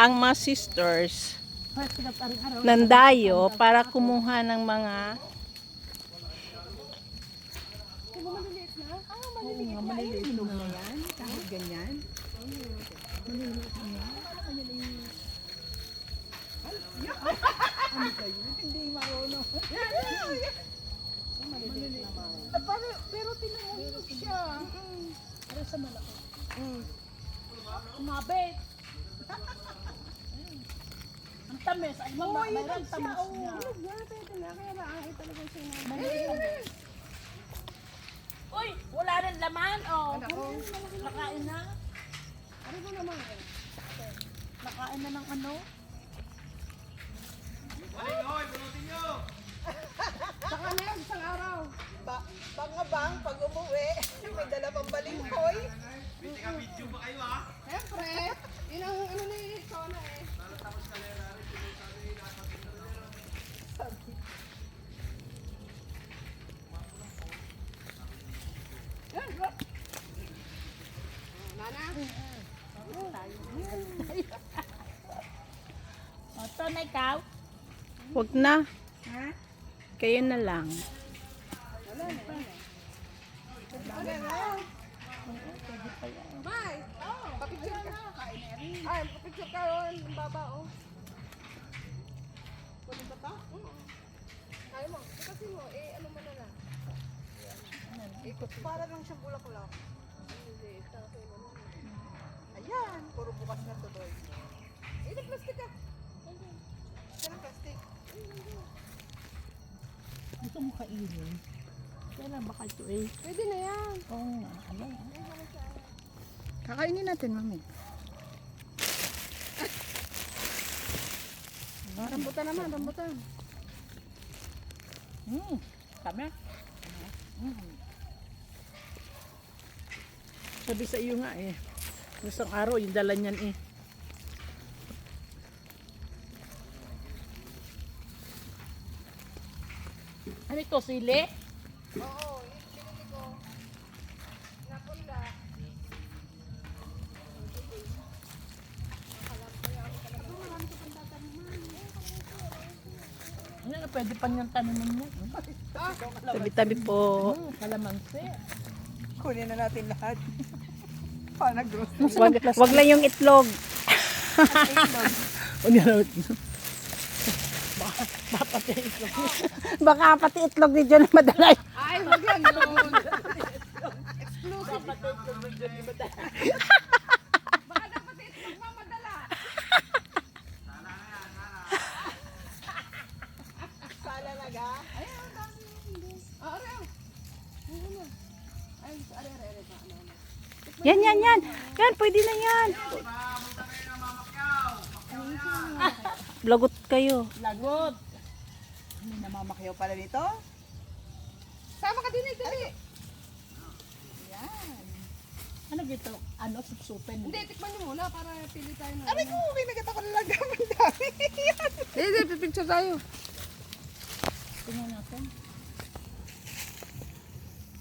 ang mga sisters nandayo para kumuha ng mga Maliliit na? Maliliit na. Maliliit na yan. Kahit ganyan. Maliliit na yan. Ano kayo? Hindi marunong. Maliliit naman. Pero tinahulog siya. Para sa malaki. Umabit. Ang tamis. Ay, mayroon tamis niya. Pwede na. Kaya maangay talaga siya na. Maliliit. Uy, wala rin laman. Oh. Nakain na. Ano ba naman? Nakain na ng ano? Hoy, bunutin nyo! Saka na yan, isang araw. Pangabang, pag umuwi, may dala pang balinghoy. May taga-video ba kayo ha? Siyempre, yun ang ano na yun, Sona eh. O, ito na ikaw. wag na. Kayo na lang. May, papicture ka. Ay, papicture ka yun. Ang baba, oh. Pwede ba ito? Ayaw mo. Kasi mo, ano mo na lang. Ikot. Para lang siyang bulaklak. Ayan, puro bukas na tuloy. Ito, plastic ka. Saan ang plastic? Gusto mo kainin? Kailan baka ito eh? Pwede na yan. Oo nga, ano? Kakainin natin, mami. Rambutan naman, rambutan. Kami? Sabi sa iyo nga eh. Isang araw, yung dala niyan eh. Ano ito, sili? Oo, yung pinili ko. Napula. Ano na, pwede pa niyang tanimin mo. Tabi-tabi po. Kalamansi. Kunin na natin lahat. Panag-grocery. Wag lang yung itlog. Ano yan? Baka pati ito. Baka pati itlog ni John madala. Ay, wag yan yun. Baka pati ito medyo di ba tayo? Baka dapat ito magmamadala. Sala na ga? Ay, ang dami. Araw. Ay, are pa. Yan. Yan, pwede na yan. Lagot kayo. Lagot. May namamakyaw pala dito. Sama ka din ito. Yan. Ano dito? Ano, supsupin? Hindi, tikman niyo muna para pili tayo na. Aray ko, kinagat ako na lang ang dami. Hindi, pipicture tayo. Tingnan natin.